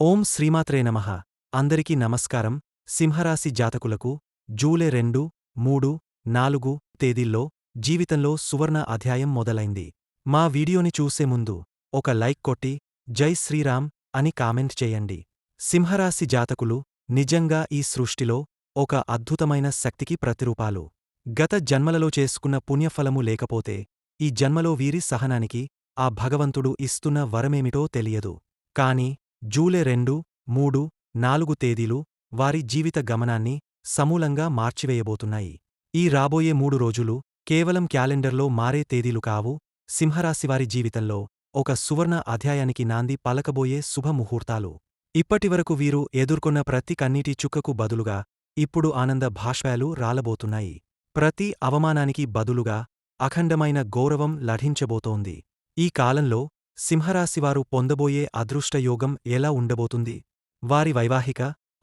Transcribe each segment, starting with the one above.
ఓం శ్రీమాత్రే నమః. అందరికీ నమస్కారం. సింహరాశి జాతకులకు జూలై 2, 3, 4 తేదీల్లో జీవితంలో సువర్ణ అధ్యాయం మొదలైంది. మా వీడియోని చూసే ముందు ఒక లైక్ కొట్టి జై శ్రీరామ్ అని కామెంట్ చేయండి. సింహరాశి జాతకులు నిజంగా ఈ సృష్టిలో ఒక అద్భుతమైన శక్తికి ప్రతిరూపాలు. గత జన్మలలో చేసుకున్న పుణ్యఫలము లేకపోతే ఈ జన్మలో వీరి సహనానికి ఆ భగవంతుడు ఇస్తున్న వరమేమిటో తెలియదు. కాని జూలై 2, 3, 4 తేదీలు వారి జీవిత గమనాన్ని సమూలంగా మార్చివేయబోతున్నాయి. ఈ రాబోయే 3 రోజులు కేవలం క్యాలెండర్లో మారే తేదీలు కావు, సింహరాశివారి జీవితంలో ఒక సువర్ణ అధ్యాయానికి నాంది పలకబోయే శుభముహూర్తాలు. ఇప్పటివరకు వీరు ఎదుర్కొన్న ప్రతి కన్నీటి చుక్కకు బదులుగా ఇప్పుడు ఆనంద భాష్పాలు రాలబోతున్నాయి. ప్రతి అవమానానికి బదులుగా అఖండమైన గౌరవం లభించబోతోంది. ఈ కాలంలో సింహరాశివారు పొందబోయే అదృష్టయోగం ఎలా ఉండబోతుంది? వారి వైవాహిక,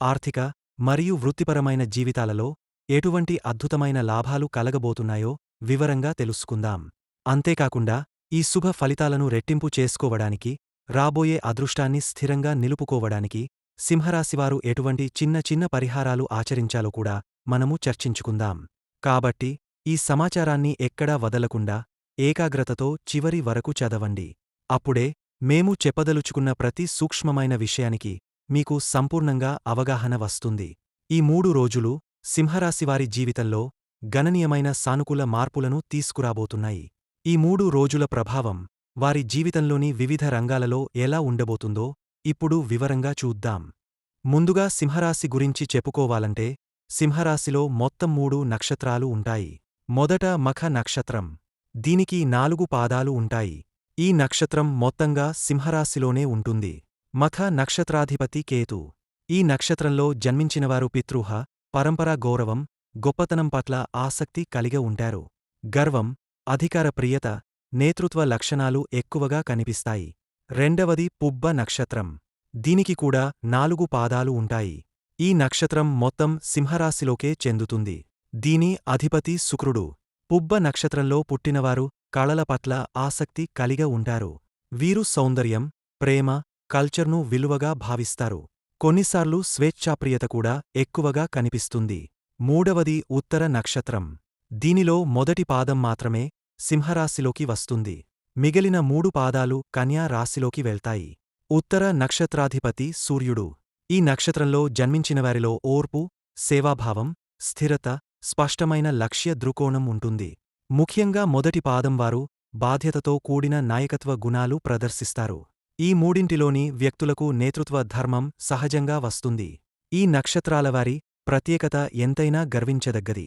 ఆర్థిక మరియు వృత్తిపరమైన జీవితాలలో ఎటువంటి అద్భుతమైన లాభాలు కలగబోతున్నాయో వివరంగా తెలుసుకుందాం. అంతేకాకుండా ఈ శుభ ఫలితాలను రెట్టింపు చేసుకోవడానికి, రాబోయే అదృష్టాన్ని స్థిరంగా నిలుపుకోవడానికి సింహరాశివారు ఎటువంటి చిన్న చిన్న పరిహారాలు ఆచరించాలో కూడా మనము చర్చించుకుందాం. కాబట్టి ఈ సమాచారాన్ని ఎక్కడా వదలకుండా ఏకాగ్రతతో చివరి వరకు చదవండి. అప్పుడే మేము చెప్పదలుచుకున్న ప్రతి సూక్ష్మమైన విషయానికి మీకు సంపూర్ణంగా అవగాహన వస్తుంది. ఈ 3 రోజులు సింహరాశివారి జీవితంలో గణనీయమైన సానుకూల మార్పులను తీసుకురాబోతున్నాయి. ఈ 3 రోజుల ప్రభావం వారి జీవితంలోని వివిధ రంగాలలో ఎలా ఉండబోతుందో ఇప్పుడు వివరంగా చూద్దాం. ముందుగా సింహరాశి గురించి చెప్పుకోవాలంటే సింహరాశిలో మొత్తం 3 నక్షత్రాలు ఉంటాయి. మొదట మఖ నక్షత్రం. దీనికి 4 పాదాలు ఉంటాయి. ఈ నక్షత్రం మొత్తంగా సింహరాశిలోనే ఉంటుంది. మఖ నక్షత్రాధిపతి కేతు. ఈ నక్షత్రంలో జన్మించినవారు పితృహ, పరంపరా గౌరవం, గొప్పతనం పట్ల ఆసక్తి కలిగి ఉంటారు. గర్వం, అధికార ప్రియత, నేతృత్వ లక్షణాలు ఎక్కువగా కనిపిస్తాయి. రెండవది పుబ్బ నక్షత్రం. దీనికి కూడా 4 పాదాలు ఉంటాయి. ఈ నక్షత్రం మొత్తం సింహరాశిలోకే చెందుతుంది. దీని అధిపతి శుక్రుడు. పుబ్బ నక్షత్రంలో పుట్టినవారు కళల పట్ల ఆసక్తి కలిగి ఉంటారు. వీరు సౌందర్యం, ప్రేమ, కల్చర్ను విలువగా భావిస్తారు. కొన్నిసార్లు స్వేచ్ఛాప్రియత కూడా ఎక్కువగా కనిపిస్తుంది. మూడవది ఉత్తర నక్షత్రం. దీనిలో మొదటి పాదం మాత్రమే సింహరాశిలోకి వస్తుంది. మిగిలిన 3 పాదాలు కన్యా రాశిలోకి వెళ్తాయి. ఉత్తర నక్షత్రాధిపతి సూర్యుడు. ఈ నక్షత్రంలో జన్మించినవారిలో ఓర్పు, సేవాభావం, స్థిరత, స్పష్టమైన లక్ష్య దృక్కోణం ఉంటుంది. ముఖ్యంగా మొదటి పాదం వారు బాధ్యతతో కూడిన నాయకత్వ గుణాలు ప్రదర్శిస్తారు. ఈ మూడింటిలోని వ్యక్తులకు నేతృత్వ ధర్మం సహజంగా వస్తుంది. ఈ నక్షత్రాలవారి ప్రత్యేకత ఎంతైనా గర్వించదగ్గది.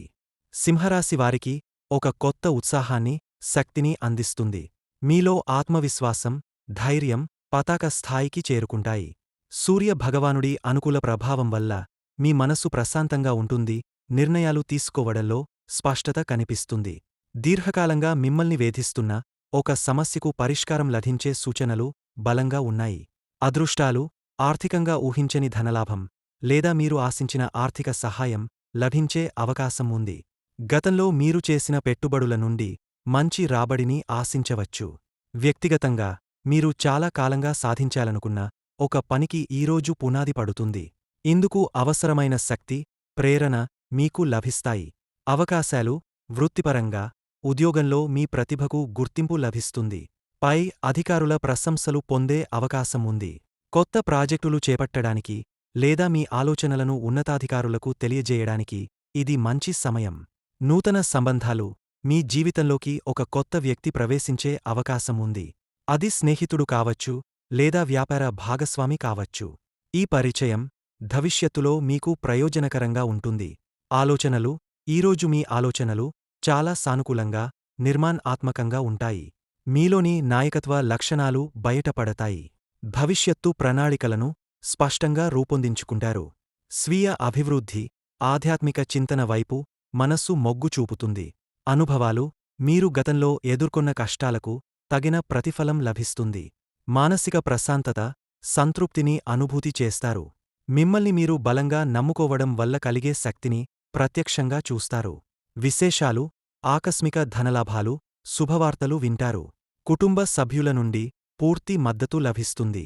సింహరాశి వారికి ఒక కొత్త ఉత్సాహాన్ని, శక్తిని అందిస్తుంది. మీలో ఆత్మవిశ్వాసం, ధైర్యం పతాక స్థాయికి చేరుకుంటాయి. సూర్య భగవానుడి అనుకూల ప్రభావం వల్ల మీ మనసు ప్రశాంతంగా ఉంటుంది, నిర్ణయాలు తీసుకోవడంలో స్పష్టత కనిపిస్తుంది. దీర్ఘకాలంగా మిమ్మల్ని వేధిస్తున్న ఒక సమస్యకు పరిష్కారం లభించే సూచనలు బలంగా ఉన్నాయి. అదృష్టాలు, ఆర్థికంగా ఊహించని ధనలాభం, లేదా మీరు ఆశించిన ఆర్థిక సహాయం లభించే అవకాశం ఉంది. గతంలో మీరు చేసిన పెట్టుబడుల నుండి మంచి రాబడిని ఆశించవచ్చు. వ్యక్తిగతంగా మీరు చాలా కాలంగా సాధించాలనుకున్న ఒక పనికి ఈరోజు పునాది పడుతుంది. ఇందుకు అవసరమైన శక్తి, ప్రేరణ మీకు లభిస్తాయి. అవకాశాలు, వృత్తిపరంగా ఉద్యోగంలో మీ ప్రతిభకు గుర్తింపు లభిస్తుంది. పై అధికారుల ప్రశంసలు పొందే అవకాశం ఉంది. కొత్త ప్రాజెక్టులు చేపట్టడానికి లేదా మీ ఆలోచనలను ఉన్నతాధికారులకు తెలియజేయడానికి ఇది మంచి సమయం. నూతన సంబంధాలు, మీ జీవితంలోకి ఒక కొత్త వ్యక్తి ప్రవేశించే అవకాశం ఉంది. అది స్నేహితుడు కావచ్చు లేదా వ్యాపార భాగస్వామి కావచ్చు. ఈ పరిచయం భవిష్యత్తులో మీకు ప్రయోజనకరంగా ఉంటుంది. ఆలోచనలు. ఈరోజు మీ ఆలోచనలు చాలా సానుకూలంగా, నిర్మాణాత్మకంగా ఉంటాయి. మీలోని నాయకత్వ లక్షణాలు బయటపడతాయి. భవిష్యత్తు ప్రణాళికలను స్పష్టంగా రూపొందించుకుంటారు. స్వీయ అభివృద్ధి, ఆధ్యాత్మిక చింతన వైపు మనస్సు మొగ్గు చూపుతుంది. అనుభవాలు. మీరు గతంలో ఎదుర్కొన్న కష్టాలకు తగిన ప్రతిఫలం లభిస్తుంది. మానసిక ప్రశాంతత, సంతృప్తిని అనుభూతి చేస్తారు. మిమ్మల్ని మీరు బలంగా నమ్ముకోవడం వల్ల కలిగే శక్తిని ప్రత్యక్షంగా చూస్తారు. విశేషాలు. ఆకస్మిక ధనలాభాలు, శుభవార్తలు వింటారు. కుటుంబ సభ్యుల నుండి పూర్తి మద్దతు లభిస్తుంది.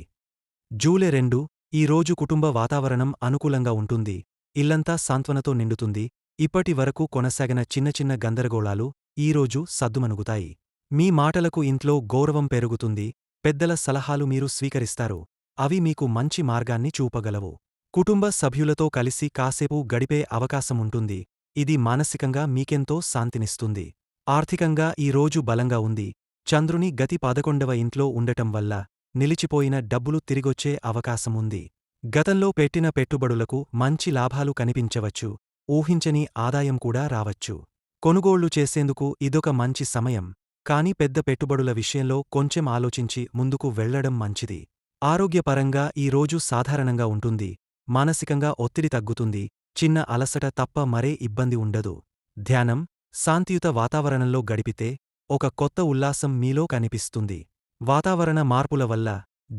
జూలై 2, ఈ రోజు కుటుంబ వాతావరణం అనుకూలంగా ఉంటుంది. ఇల్లంతా సాంత్వనతో నిండుతుంది. ఇప్పటి వరకు కొనసాగిన చిన్న చిన్న గందరగోళాలు ఈరోజు సద్దుమణుగుతాయి. మీ మాటలకు ఇంట్లో గౌరవం పెరుగుతుంది. పెద్దల సలహాలు మీరు స్వీకరిస్తారు. అవి మీకు మంచి మార్గాన్ని చూపగలవు. కుటుంబ సభ్యులతో కలిసి కాసేపు గడిపే అవకాశముంటుంది. ఇది మానసికంగా మీకెంతో శాంతినిస్తుంది. ఆర్థికంగా ఈ రోజు బలంగా ఉంది. చంద్రుని గతి 11వ ఇంట్లో ఉండటం వల్ల నిలిచిపోయిన డబ్బులు తిరిగొచ్చే అవకాశముంది. గతంలో పెట్టిన పెట్టుబడులకు మంచి లాభాలు కనిపించవచ్చు. ఊహించని ఆదాయం కూడా రావచ్చు. కొనుగోళ్లు చేసేందుకు ఇదొక మంచి సమయం. కానీ పెద్ద పెట్టుబడుల విషయంలో కొంచెం ఆలోచించి ముందుకు వెళ్లడం మంచిది. ఆరోగ్యపరంగా ఈ రోజు సాధారణంగా ఉంటుంది. మానసికంగా ఒత్తిడి తగ్గుతుంది. చిన్న అలసట తప్ప మరే ఇబ్బంది ఉండదు. ధ్యానం, శాంతియుత వాతావరణంలో గడిపితే ఒక కొత్త ఉల్లాసం మీలో కనిపిస్తుంది. వాతావరణ మార్పుల వల్ల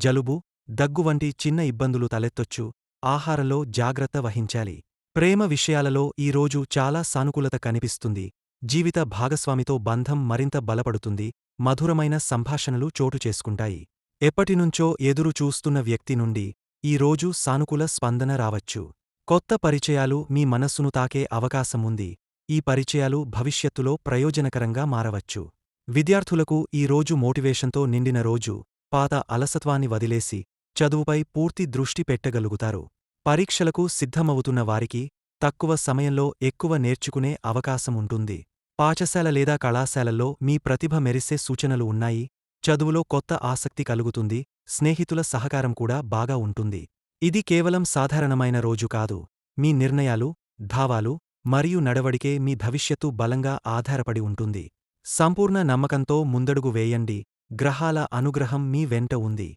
జలుబు, దగ్గు వంటి చిన్న ఇబ్బందులు తలెత్తొచ్చు. ఆహారంలో జాగ్రత్త వహించాలి. ప్రేమ విషయాలలో ఈ రోజు చాలా సానుకూలత కనిపిస్తుంది. జీవిత భాగస్వామితో బంధం మరింత బలపడుతుంది. మధురమైన సంభాషణలు చోటు చేసుకుంటాయి. ఎప్పటినుంచో ఎదురు చూస్తున్న వ్యక్తి నుండి ఈ రోజు సానుకూల స్పందన రావచ్చు. కొత్త పరిచయాలు మీ మనస్సును తాకే అవకాశముంది. ఈ పరిచయాలు భవిష్యత్తులో ప్రయోజనకరంగా మారవచ్చు. విద్యార్థులకు ఈ రోజు మోటివేషన్తో నిండిన రోజు. పాత అలసత్వాన్ని వదిలేసి చదువుపై పూర్తి దృష్టి పెట్టగలుగుతారు. పరీక్షలకు సిద్ధమవుతున్న వారికి తక్కువ సమయంలో ఎక్కువ నేర్చుకునే అవకాశముంటుంది. పాఠశాల లేదా కళాశాలల్లో మీ ప్రతిభ మెరిసే సూచనలు ఉన్నాయి. చదువులో కొత్త ఆసక్తి కలుగుతుంది. స్నేహితుల సహకారం కూడా బాగా ఉంటుంది. ఇది కేవలం సాధారణమైన రోజు కాదు. మీ నిర్ణయాలు, భావాలు మరియు నడవడికే మీ భవిష్యత్తు బలంగా ఆధారపడి ఉంటుంది. సంపూర్ణ నమ్మకంతో ముందడుగు వేయండి. గ్రహాల అనుగ్రహం మీ వెంట ఉంది.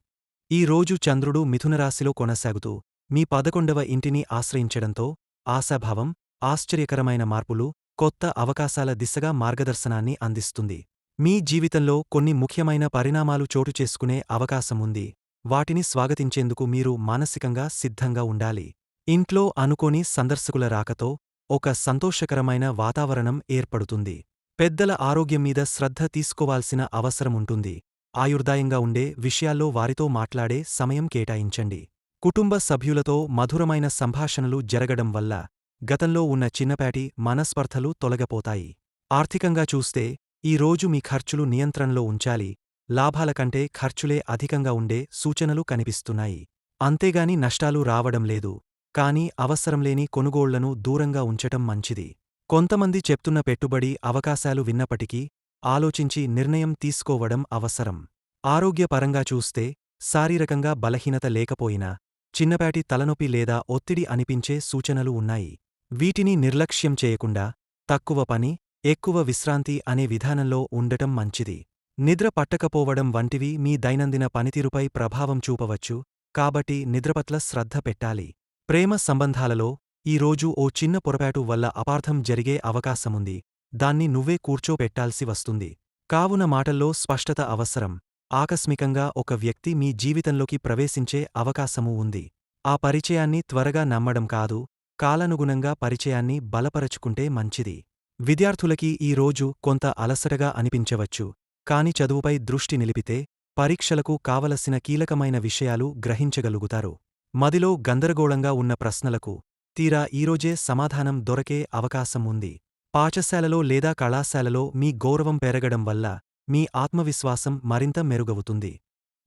ఈ రోజు చంద్రుడు మిథునరాశిలో కొనసాగుతూ మీ 11వ ఇంటిని ఆశ్రయించడంతో ఆశాభావం, ఆశ్చర్యకరమైన మార్పులు, కొత్త అవకాశాల దిశగా మార్గదర్శనాన్ని అందిస్తుంది. మీ జీవితంలో కొన్ని ముఖ్యమైన పరిణామాలు చోటు చేసుకునే అవకాశముంది. వాటిని స్వాగతించేందుకు మీరు మానసికంగా సిద్ధంగా ఉండాలి. ఇంట్లో అనుకోని సందర్శకుల రాకతో ఒక సంతోషకరమైన వాతావరణం ఏర్పడుతుంది. పెద్దల ఆరోగ్యం మీద శ్రద్ధ తీసుకోవాల్సిన అవసరముంటుంది. ఆయుర్దాయంగా ఉండే విషయాల్లో వారితో మాట్లాడే సమయం కేటాయించండి. కుటుంబ సభ్యులతో మధురమైన సంభాషణలు జరగడం వల్ల గతంలో ఉన్న చిన్నపాటి మనస్పర్ధలు తొలగపోతాయి. ఆర్థికంగా చూస్తే ఈ రోజు మీ ఖర్చులు నియంత్రణలో ఉంచాలి. లాభాల కంటే ఖర్చులే అధికంగా ఉండే సూచనలు కనిపిస్తున్నాయి. అంతేగాని నష్టాలు రావడం లేదు. కానీ అవసరంలేని కొనుగోళ్లను దూరంగా ఉంచటం మంచిది. కొంతమంది చెప్తున్న పెట్టుబడి అవకాశాలు విన్నప్పటికీ ఆలోచించి నిర్ణయం తీసుకోవడం అవసరం. ఆరోగ్యపరంగా చూస్తే శారీరకంగా బలహీనత లేకపోయినా చిన్నపాటి తలనొప్పి లేదా ఒత్తిడి అనిపించే సూచనలు ఉన్నాయి. వీటిని నిర్లక్ష్యం చేయకుండా తక్కువ పని, ఎక్కువ విశ్రాంతి అనే విధానంలో ఉండటం మంచిది. నిద్ర పట్టకపోవడం వంటివి మీ దైనందిన పనితీరుపై ప్రభావం చూపవచ్చు. కాబట్టి నిద్రపట్ల శ్రద్ధ పెట్టాలి. ప్రేమ సంబంధాలలో ఈ రోజు ఓ చిన్న పొరపాటు వల్ల అపార్థం జరిగే అవకాశముంది. దాన్ని నువ్వే కూర్చోపెట్టాల్సి వస్తుంది. కావున మాటల్లో స్పష్టత అవసరం. ఆకస్మికంగా ఒక వ్యక్తి మీ జీవితంలోకి ప్రవేశించే అవకాశమూ ఉంది. ఆ పరిచయాన్ని త్వరగా నమ్మడం కాదు, కాలానుగుణంగా పరిచయాన్ని బలపరచుకుంటే మంచిది. విద్యార్థులకి ఈ రోజు కొంత అలసటగా అనిపించవచ్చు. కాని చదువుపై దృష్టి నిలిపితే పరీక్షలకు కావలసిన కీలకమైన విషయాలు గ్రహించగలుగుతారు. మదిలో గందరగోళంగా ఉన్న ప్రశ్నలకు తీరా ఈరోజే సమాధానం దొరకే అవకాశం ఉంది. పాఠశాలలో లేదా కళాశాలలో మీ గౌరవం పెరగడం వల్ల మీ ఆత్మవిశ్వాసం మరింత మెరుగవుతుంది.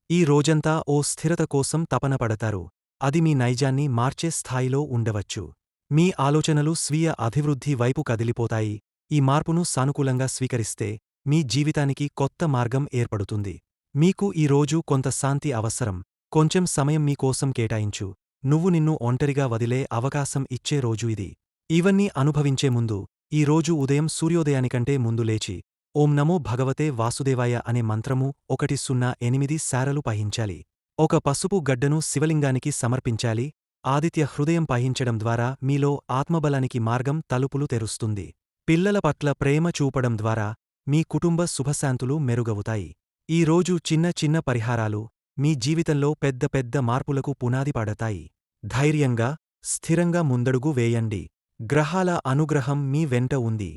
ఈ రోజంతా ఓ స్థిరత కోసం తపన పడతారు. అది మీ నైజాన్ని మార్చే స్థాయిలో ఉండవచ్చు. మీ ఆలోచనలు స్వీయ అభివృద్ధి వైపు కదిలిపోతాయి. ఈ మార్పును సానుకూలంగా స్వీకరిస్తే మీ జీవితానికి కొత్త మార్గం ఏర్పడుతుంది. మీకు ఈ రోజు కొంత శాంతి అవసరం. కొంచెం సమయం మీకోసం కేటాయించు. నువ్వు నిన్ను ఒంటరిగా వదిలే అవకాశం ఇచ్చే రోజు ఇది. ఇవన్నీ అనుభవించే ముందు ఈ రోజు ఉదయం సూర్యోదయానికంటే ముందు లేచి ఓం నమో భగవతే వాసుదేవాయ అనే మంత్రము 108 సారలు పఠించాలి. ఒక పసుపు గడ్డను శివలింగానికి సమర్పించాలి. ఆదిత్య హృదయం పఠించడం ద్వారా మీలో ఆత్మబలానికి మార్గం తలుపులు తెరుస్తుంది. పిల్లల పట్ల ప్రేమ చూపడం ద్వారా మీ కుటుంబ శుభశాంతులు మెరుగవుతాయి. ఈ రోజు చిన్న చిన్న పరిహారాలు మీ జీవితంలో పెద్ద పెద్ద మార్పులకు పునాది పడతాయి. ధైర్యంగా, స్థిరంగా ముందడుగు వేయండి. గ్రహాల అనుగ్రహం మీ వెంట ఉంది.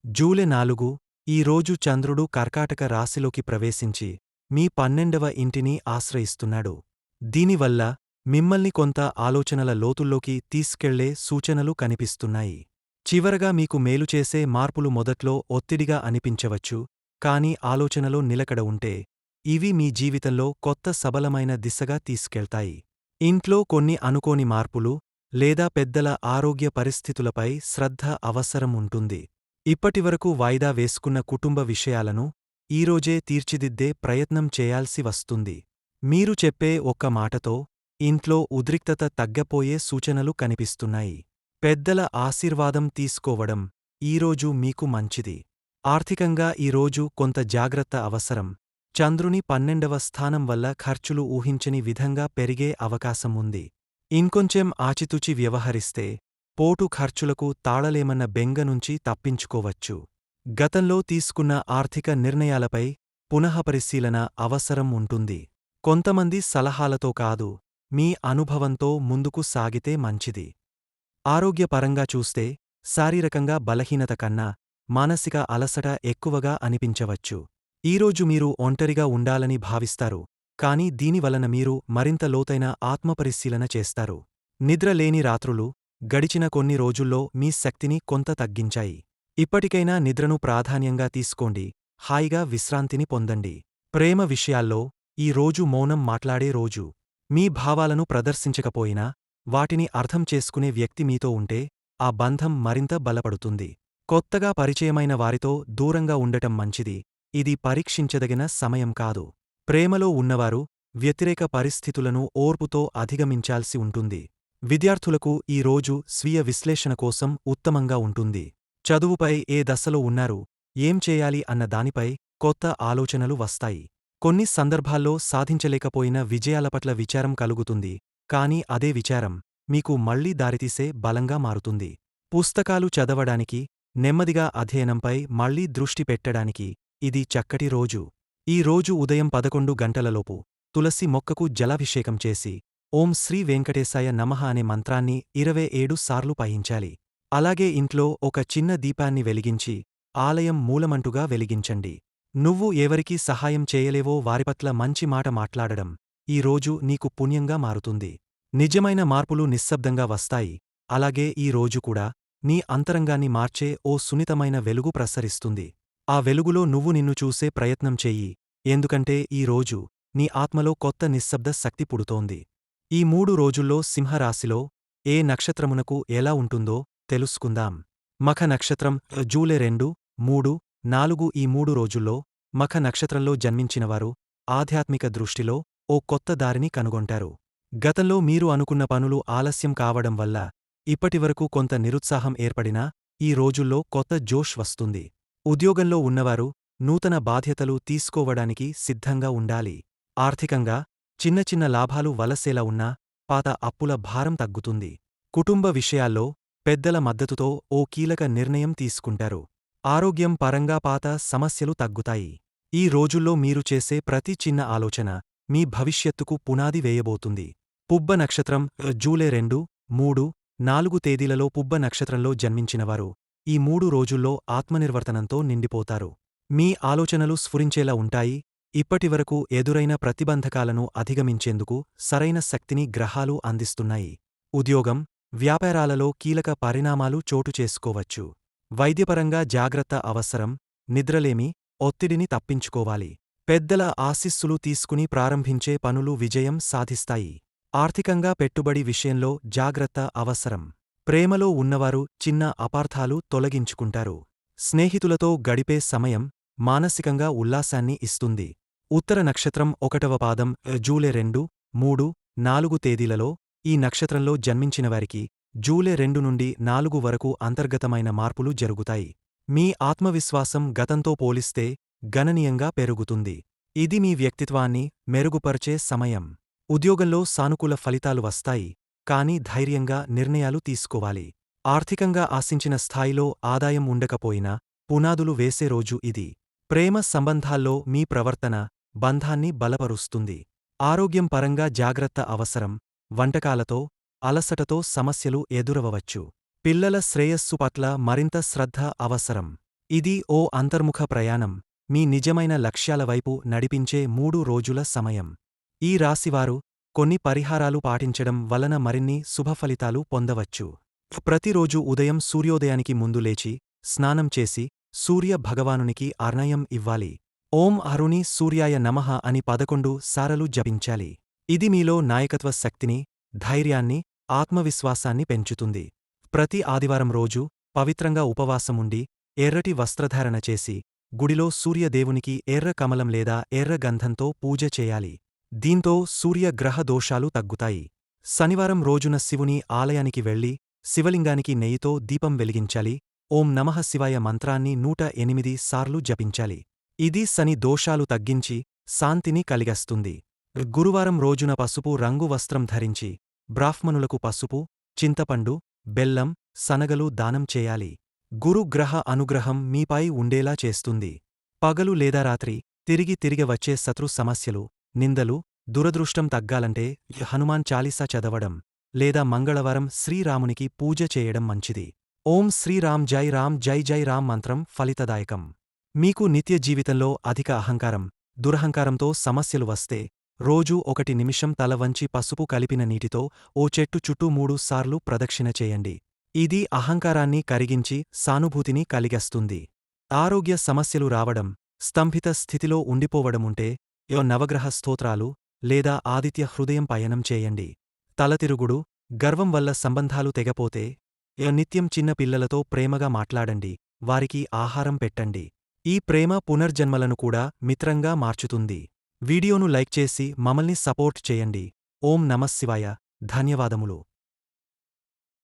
జూలై 4 ఈ రోజు చంద్రుడు కర్కాటక రాశిలోకి ప్రవేశించి మీ 12వ ఇంటిని ఆశ్రయిస్తున్నాడు. దీనివల్ల మిమ్మల్ని కొంత ఆలోచనల లోతుల్లోకి తీసుకెళ్లే సూచనలు కనిపిస్తున్నాయి. చివరగా మీకు మేలు చేసే మార్పులు మొదట్లో ఒత్తిడిగా అనిపించవచ్చు, కానీ ఆలోచనలో నిలకడ ఉంటే ఇవి మీ జీవితంలో కొత్త సబలమైన దిశగా తీసుకెళ్తాయి. ఇంట్లో కొన్ని అనుకోని మార్పులు లేదా పెద్దల ఆరోగ్య పరిస్థితులపై శ్రద్ధ అవసరం ఉంటుంది. ఇప్పటివరకు వాయిదా వేసుకున్న కుటుంబ విషయాలను ఈరోజే తీర్చిదిద్దే ప్రయత్నం చేయాల్సి వస్తుంది. మీరు చెప్పే ఒక్క మాటతో ఇంట్లో ఉద్రిక్తత తగ్గపోయే సూచనలు కనిపిస్తున్నాయి. పెద్దల ఆశీర్వాదం తీసుకోవడం ఈరోజు మీకు మంచిది. ఆర్థికంగా ఈరోజు కొంత జాగ్రత్త అవసరం. చంద్రుని 12వ స్థానం వల్ల ఖర్చులు ఊహించని విధంగా పెరిగే అవకాశం ఉంది. ఇంకొంచెం ఆచితూచి వ్యవహరిస్తే పోటు ఖర్చులకు తాళలేమన్న బెంగ నుంచి తప్పించుకోవచ్చు. గతంలో తీసుకున్న ఆర్థిక నిర్ణయాలపై పునఃపరిశీలన అవసరం ఉంటుంది. కొంతమంది సలహాలతో కాదు, మీ అనుభవంతో ముందుకు సాగితే మంచిది. ఆరోగ్యపరంగా చూస్తే శారీరకంగా బలహీనత కన్నా మానసిక అలసట ఎక్కువగా అనిపించవచ్చు. ఈరోజు మీరు ఒంటరిగా ఉండాలని భావిస్తారు, కానీ దీనివలన మీరు మరింత లోతైన ఆత్మపరిశీలన చేస్తారు. నిద్ర లేని రాత్రులు గడిచిన కొన్ని రోజుల్లో మీ శక్తిని కొంత తగ్గించాయి. ఇప్పటికైనా నిద్రను ప్రాధాన్యంగా తీసుకోండి, హాయిగా విశ్రాంతిని పొందండి. ప్రేమ విషయాల్లో ఈ రోజు మౌనం మాట్లాడే రోజు. మీ భావాలను ప్రదర్శించకపోయినా వాటిని అర్థం చేసుకునే వ్యక్తి మీతో ఉంటే ఆ బంధం మరింత బలపడుతుంది. కొత్తగా పరిచయమైన వారితో దూరంగా ఉండటం మంచిది, ఇది పరీక్షించదగిన సమయం కాదు. ప్రేమలో ఉన్నవారు వ్యతిరేక పరిస్థితులను ఓర్పుతో అధిగమించాల్సి ఉంటుంది. విద్యార్థులకు ఈ రోజు స్వీయ విశ్లేషణ కోసం ఉత్తమంగా ఉంటుంది. చదువుపై ఏ దశలో ఉన్నారు, ఏం చేయాలి అన్న దానిపై కొత్త ఆలోచనలు వస్తాయి. కొన్ని సందర్భాల్లో సాధించలేకపోయిన విజయాల పట్ల విచారం కలుగుతుంది, కానీ అదే విచారం మీకు మళ్లీ దారితీసే బలంగా మారుతుంది. పుస్తకాలు చదవడానికి, నెమ్మదిగా అధ్యయనంపై మళ్లీ దృష్టి పెట్టడానికి ఇది చక్కటి రోజు. ఈ రోజు ఉదయం 11 గంటలలోపు తులసి మొక్కకు జలాభిషేకం చేసి ఓం శ్రీ వెంకటేశాయ నమః అనే మంత్రాన్ని 27 సార్లు పఠించాలి. అలాగే ఇంట్లో ఒక చిన్న దీపాన్ని వెలిగించి ఆలయం మూలమంటుగా వెలిగించండి. నువ్వు ఎవరికి సహాయం చేయలేవో వారిపట్ల మంచి మాట మాట్లాడడం ఈ రోజు నీకు పుణ్యంగా మారుతుంది. నిజమైన మార్పులు నిశ్శబ్దంగా వస్తాయి, అలాగే ఈ రోజు కూడా నీ అంతరంగాన్ని మార్చే ఓ సున్నితమైన వెలుగు ప్రసరిస్తుంది. ఆ వెలుగులో నువ్వు నిన్ను చూసే ప్రయత్నం చెయ్యి, ఎందుకంటే ఈ రోజు నీ ఆత్మలో కొత్త నిశ్శబ్ద శక్తి పుడుతోంది. ఈ 3 రోజుల్లో సింహరాశిలో ఏ నక్షత్రమునకు ఎలా ఉంటుందో తెలుసుకుందాం. మఖ నక్షత్రం జూలై 2, 3, 4 ఈ 3 రోజుల్లో మఖ నక్షత్రంలో జన్మించినవారు ఆధ్యాత్మిక దృష్టిలో ఓ కొత్త దారిని కనుగొంటారు. గతంలో మీరు అనుకున్న పనులు ఆలస్యం కావడం వల్ల ఇప్పటివరకు కొంత నిరుత్సాహం ఏర్పడినా ఈ రోజుల్లో కొత్త జోష్ వస్తుంది. ఉద్యోగంలో ఉన్నవారు నూతన బాధ్యతలు తీసుకోవడానికి సిద్ధంగా ఉండాలి. ఆర్థికంగా చిన్న చిన్న లాభాలు వలసేలా ఉన్నా పాత అప్పుల భారం తగ్గుతుంది. కుటుంబ విషయాల్లో పెద్దల మద్దతుతో ఓ కీలక నిర్ణయం తీసుకుంటారు. ఆరోగ్యం పరంగా పాత సమస్యలు తగ్గుతాయి. ఈ రోజుల్లో మీరు చేసే ప్రతి చిన్న ఆలోచన మీ భవిష్యత్తుకు పునాది వేయబోతుంది. పుబ్బ నక్షత్రం జూలై 2, 3, 4 తేదీలలో పుబ్బ నక్షత్రంలో జన్మించినవారు ఈ 3 రోజుల్లో ఆత్మనిర్వర్తనంతో నిండిపోతారు. మీ ఆలోచనలు స్ఫురించేలా ఉంటాయి. ఇప్పటివరకు ఎదురైన ప్రతిబంధకాలను అధిగమించేందుకు సరైన శక్తిని గ్రహాలు అందిస్తున్నాయి. ఉద్యోగం, వ్యాపారాలలో కీలక పరిణామాలు చోటు చేసుకోవచ్చు. వైద్యపరంగా జాగ్రత్త అవసరం, నిద్రలేమి, ఒత్తిడిని తప్పించుకోవాలి. పెద్దల ఆశీస్సులు తీసుకుని ప్రారంభించే పనులు విజయం సాధిస్తాయి. ఆర్థికంగా పెట్టుబడి విషయంలో జాగ్రత్త అవసరం. ప్రేమలో ఉన్నవారు చిన్న అపార్థాలు తొలగించుకుంటారు. స్నేహితులతో గడిపే సమయం మానసికంగా ఉల్లాసాన్ని ఇస్తుంది. ఉత్తర నక్షత్రం 1వ పాదం జూలై 2, 3, 4 తేదీలలో ఈ నక్షత్రంలో జన్మించినవారికి జూలై 2 నుండి 4 వరకు అంతర్గతమైన మార్పులు జరుగుతాయి. మీ ఆత్మవిశ్వాసం గతంతో పోలిస్తే గణనీయంగా పెరుగుతుంది. ఇది మీ వ్యక్తిత్వాన్ని మెరుగుపరిచే సమయం. ఉద్యోగంలో సానుకూల ఫలితాలు వస్తాయి, కానీ ధైర్యంగా నిర్ణయాలు తీసుకోవాలి. ఆర్థికంగా ఆశించిన స్థాయిలో ఆదాయం ఉండకపోయినా పునాదులు వేసే రోజు ఇది. ప్రేమ సంబంధాల్లో మీ ప్రవర్తన బంధాన్ని బలపరుస్తుంది. ఆరోగ్యం పరంగా జాగ్రత్త అవసరం. వంటకాలతో, అలసటతో సమస్యలు ఎదురవవచ్చు. పిల్లల శ్రేయస్సు పట్ల మరింత శ్రద్ధ అవసరం. ఇది ఓ అంతర్ముఖ ప్రయాణం, మీ నిజమైన లక్ష్యాల వైపు నడిపించే 3 రోజుల సమయం. ఈ రాశివారు కొన్ని పరిహారాలు పాటించడం వలన మరిన్ని శుభఫలితాలు పొందవచ్చు. ప్రతిరోజు ఉదయం సూర్యోదయానికి ముందు లేచి, స్నానం చేసి, సూర్య భగవానునికి అర్ఘ్యం ఇవ్వాలి. ఓం అరుణి సూర్యాయ నమః అని 11 సారలు జపించాలి. ఇది మీలో నాయకత్వ శక్తిని, ధైర్యాన్ని, ఆత్మవిశ్వాసాన్ని పెంచుతుంది. ప్రతి ఆదివారం రోజు పవిత్రంగా ఉపవాసముండి, ఎర్రటి వస్త్రధారణ చేసి, గుడిలో సూర్యదేవునికి ఎర్ర కమలం లేదా ఎర్ర గంధంతో పూజ చేయాలి. దీంతో సూర్యగ్రహ దోషాలు తగ్గుతాయి. శనివారం రోజున శివుని ఆలయానికి వెళ్లి, శివలింగానికి నెయ్యితో దీపం వెలిగించాలి. ఓం నమః శివాయ మంత్రాన్ని 108 సార్లు జపించాలి. ఇది శని దోషాలు తగ్గించి, శాంతిని కలిగస్తుంది. గురువారం రోజున పసుపు రంగు వస్త్రం ధరించి, బ్రాహ్మణులకు పసుపు, చింతపండు, బెల్లం, శనగలు దానం చేయాలి. గురు గ్రహ అనుగ్రహం మీపై ఉండేలా చేస్తుంది. పగలు లేదా రాత్రి తిరిగి వచ్చే శత్రు సమస్యలు, నిందలు, దురదృష్టం తగ్గాలంటే హనుమాన్ చాలీసా చదవడం లేదా మంగళవారం శ్రీరామునికి పూజ చేయడం మంచిది. ఓం శ్రీరామ్ జై జై రామ్ మంత్రం ఫలితదాయకం. మీకు నిత్య జీవితంలో అధిక అహంకారం, దురహంకారంతో సమస్యలు వస్తే, రోజూ 1 నిమిషం తల వంచి పసుపు కలిపిన నీటితో ఓ చెట్టు చుట్టూ 3 సార్లు ప్రదక్షిణ చేయండి. ఇది అహంకారాన్ని కరిగించి సానుభూతిని కలిగస్తుంది. ఆరోగ్య సమస్యలు రావడం, స్తంభిత స్థితిలో ఉండిపోవడముంటే నవగ్రహ స్తోత్రాలు లేదా ఆదిత్య హృదయం పయనం చేయండి. తలతిరుగుడు, గర్వం వల్ల సంబంధాలు తెగపోతే నిత్యం చిన్న పిల్లలతో ప్రేమగా మాట్లాడండి, వారికి ఆహారం పెట్టండి. ఈ ప్రేమ పునర్జన్మలను కూడా మిత్రంగా మార్చుతుంది. వీడియోను లైక్ చేసి మమ్మల్ని సపోర్ట్ చేయండి. ఓం నమఃశివాయ. ధన్యవాదములు.